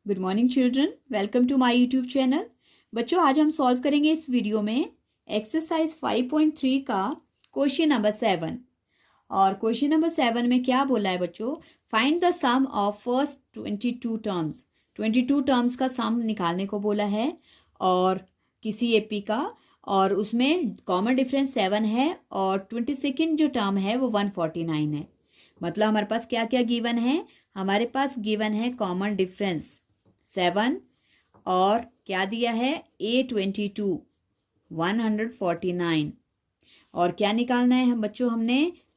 Good morning children, welcome to my YouTube channel. बच्चों, आज हम सॉल्व करेंगे इस वीडियो में एक्सरसाइज 5.3 का क्वेश्चन नंबर 7। और क्वेश्चन नंबर 7 में क्या बोला है बच्चों? Find the sum of first 22 terms. 22 terms का सम निकालने को बोला है और किसी एपी का, और उसमें कॉमन डिफरेंस 7 है और 22nd जो टर्म है वो 149 है। मतलब हमारे पास क्या क्या गिवन है? हमारे पास गिवन है कॉमन डिफरेंस 7 और क्या दिया है? A22 149। और क्या निकालना है हम बच्चों?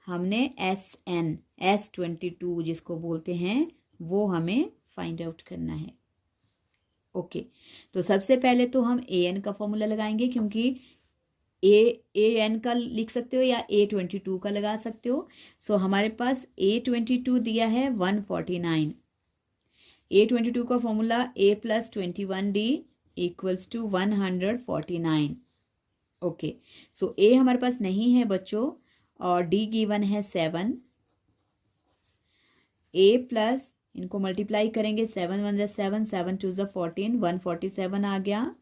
हमने SN S22 जिसको बोलते हैं वो हमें फाइंड आउट करना है। ओके, तो सबसे पहले तो हम AN का फॉर्मूला लगाएंगे, क्योंकि AN का लिख सकते हो या A22 का लगा सकते हो। सो हमारे पास A22 दिया है 149। A22 का formula A+21D equals to 149। Okay, so A हमारे पास नहीं है बच्चों और D गिवन है 7। A प्लस इनको मल्टीप्लाई करेंगे, 7 1 7 7 2 14, 147 आ गया।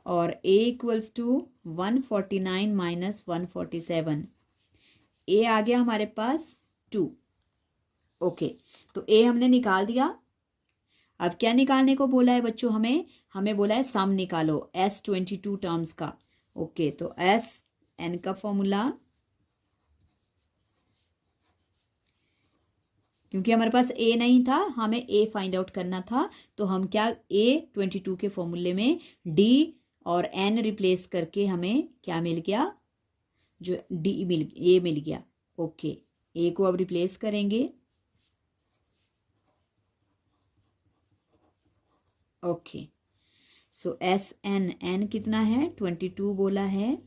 और A equals to 149 minus 147, A आ गया हमारे पास 2। ओके, तो A हमने निकाल दिया। अब क्या निकालने को बोला है बच्चों? हमें बोला है सम निकालो S22 टर्म्स का। ओके, तो SN का फॉर्मूला, क्योंकि हमारे पास A नहीं था, हमें A फाइंड आउट करना था, तो हम क्या A22 के फॉर्मूले में D और N रिप्लेस करके हमें क्या मिल गया? जो A मिल गया। ओके, A को अब रिप्लेस करेंगे। ओके, सो SN कितना है? 22 बोला है,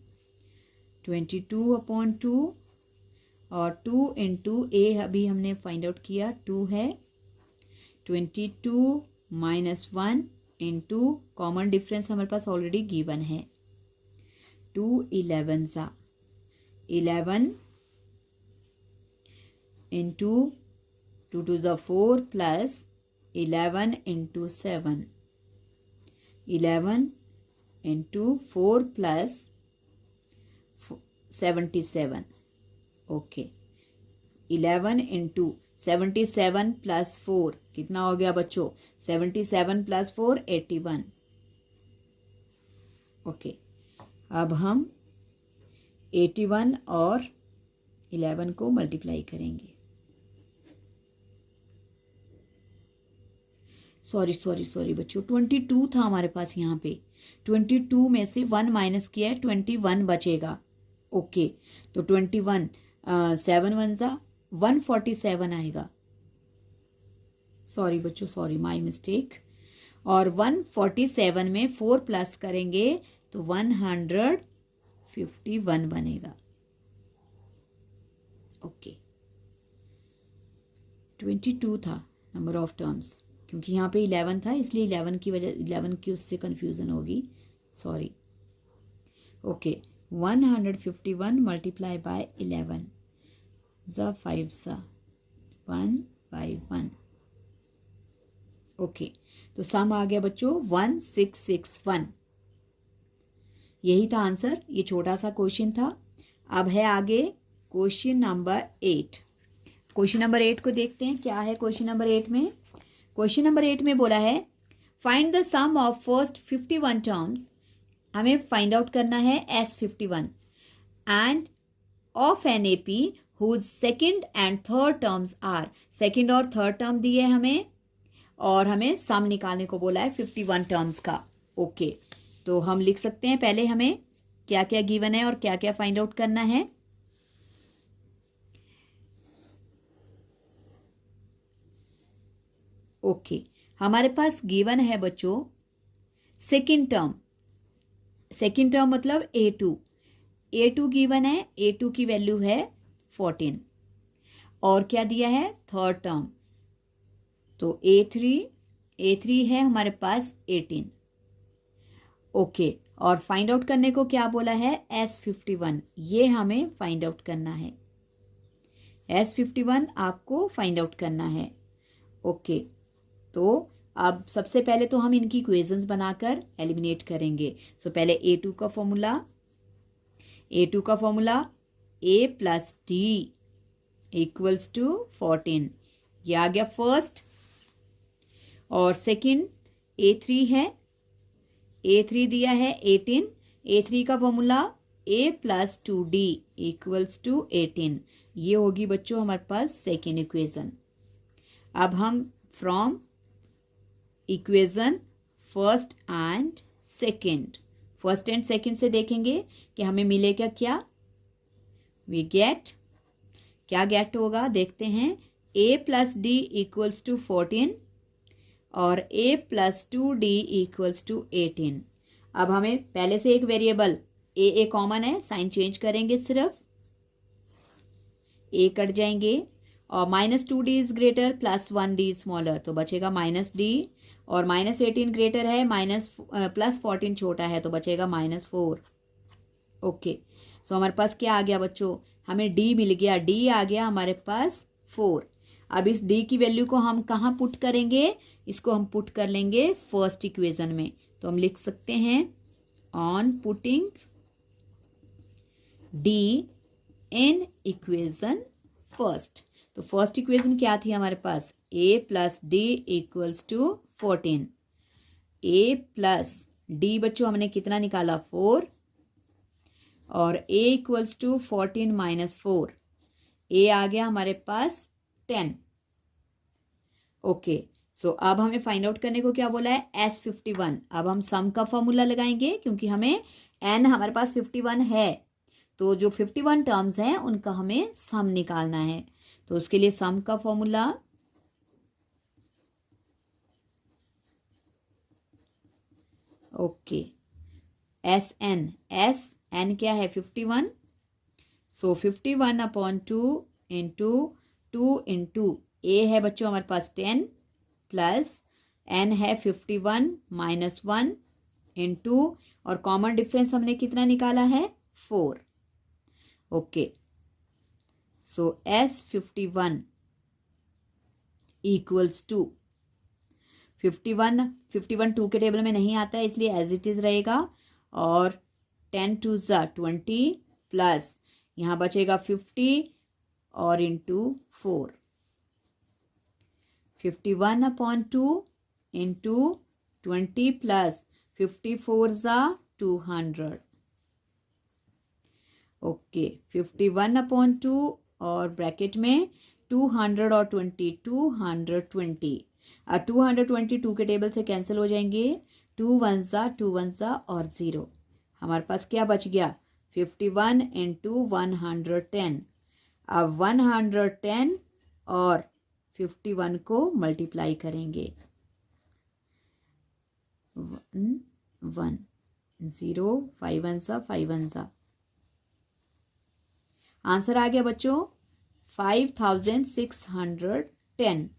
22/2 और 2 इंटू A अभी हमने फाइंड आउट किया 2 है। 22 माइनस 1 इंटू कॉमन डिफरेंस हमारे पास ऑलरेडी गिवन है 2 11 सा 11 into 2 2 4 plus 11 into 7 11 into 4 plus 77। Okay, 11 into 77 plus 4 कितना हो गया बच्चों? 77 प्लस 4 81। ओके, अब हम 81 और 11 को मल्टीप्लाई करेंगे। सॉरी बच्चों, 22 था हमारे पास यहाँ पे। 22 में से 1 माइनस किया है, 21 बचेगा। ओके, तो 21 7 1 सा 147 आएगा। सॉरी बच्चों, सॉरी, माय मिस्टेक। और 147 में 4 प्लस करेंगे तो 151 बनेगा। ओके, 22 था नंबर ऑफ टर्म्स, क्योंकि यहाँ पे 11 था, इसलिए 11 की वजह 11 की उससे कंफ्यूजन होगी। सॉरी। ओके, 151 मल्टीप्लाई बाय 11 ज़ा 5 सा 151। ओके, तो सम आ गया बच्चों 1661। यही था आंसर। ये छोटा सा क्वेश्चन था। अब है आगे क्वेश्चन नंबर 8। क्वेश्चन नंबर 8 को देखते हैं क्या है क्वेश्चन नंबर 8 में। क्वेश्चन नंबर 8 में बोला है find the sum of first 51 terms. हमें फाइंड आउट करना है S51 and of an AP whose second and third terms are. Second और थर्ड टर्म दिए हमें और हमें सम निकालने को बोला है 51 टर्म्स का। ओके, तो हम लिख सकते हैं पहले हमें क्या क्या गिवन है और क्या क्या फाइंड आउट करना है। ओके, हमारे पास गिवन है बच्चों सेकंड टर्म। सेकंड टर्म मतलब A2 गिवन है। A2 की वैल्यू है 14। और क्या दिया है? थर्ड टर्म, तो A3 है हमारे पास 18। ओके, और फाइंड आउट करने को क्या बोला है? S51। ये हमें फाइंड आउट करना है। S51 आपको फाइंड आउट करना है। ओके, तो अब सबसे पहले तो हम इनकी इक्वेशंस बनाकर एलिमिनेट करेंगे। सो पहले A2 का formula, A plus D equals to 14, ये आ गया फर्स्ट। और सेकंड A3 है, A3 दिया है 18, A3 का formula A plus 2D equals to 18, ये होगी बच्चों हमारे पास सेकेंड इक्वेशन। अब हम from equation first and second से देखेंगे कि हमें मिलेगा क्या। वी गेट, क्या गेट होगा देखते हैं। A plus D equals to 14 और A plus 2D equals to 18। अब हमें पहले से एक वेरिएबल A कॉमन है, साइन चेंज करेंगे, सिर्फ A कट जाएंगे और -2D is greater plus 1D smaller, तो बचेगा -D और -18 ग्रेटर है प्लस 14 छोटा है, तो बचेगा -4। ओके, सो हमारे पास क्या आ गया बच्चों, हमें D मिल गया, D आ गया हमारे पास 4। अब इस D की वैल्यू को हम कहाँ पुट करेंगे, इसको हम पुट कर लेंगे फर्स्ट इक्वेशन में। तो हम लिख सकते हैं on putting D in equation first. तो फर्स्ट इक्वेशन क्या थी हमारे पास, A plus D equals to 14। A plus D बच्चों हमने कितना निकाला 4 और A equals to 14 minus 4, A आ गया हमारे पास 10। ओके, सो अब हमें फाइंड आउट करने को क्या बोला है, S51। अब हम सम का फॉर्मूला लगाएंगे क्योंकि हमें N हमारे पास 51 है, तो जो 51 टर्म्स हैं उनका हमें सम निकालना है। तो उसके लिए सम का फॉर्मूला ओके, SN क्या है 51, सो 51 अपॉन 2 इंटू 2 इंटू A है बच्चों हमारे पास 10 प्लस N है 51 माइनस 1 इंटू, और कॉमन डिफरेंस हमने कितना निकाला है 4। Okay, so S51 equals to 51 2 के टेबल में नहीं आता है इसलिए एज इट इज रहेगा, और 10 2 ज़ा 20 प्लस यहाँ बचेगा 50 और इंटू 4, 51 अपॉन 2 इंटू 20 प्लस 54 ज़ा 200। ओके, 51 अपॉन 2 और ब्रैकेट में 200 और 20 220, 222 के टेबल से कैंसिल हो जाएंगे, 2 1 ज़ा और 0। हमारे पास क्या बच गया 51 इंटू 110। अब 110 और 51 को मल्टीप्लाई करेंगे, 1 0 5 1 ज़ा। आंसर आ गया बच्चों 5610।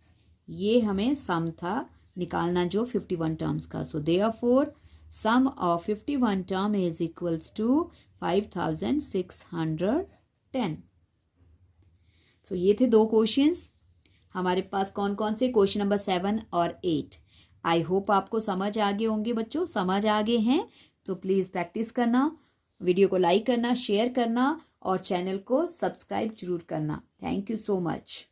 ये हमें सम था निकालना जो 51 टर्म्स का। So therefore sum of 51 term is equals to 5610। So ये थे 2 क्वेश्चंस हमारे पास। कौन कौन से, क्वेश्चन नंबर 7 और 8। आई होप आपको समझ आ गए होंगे बच्चों। समझ आ गए हैं तो प्लीज़ प्रैक्टिस करना, वीडियो को लाइक करना, शेयर करना और चैनल को सब्सक्राइब जरूर करना। Thank you so much.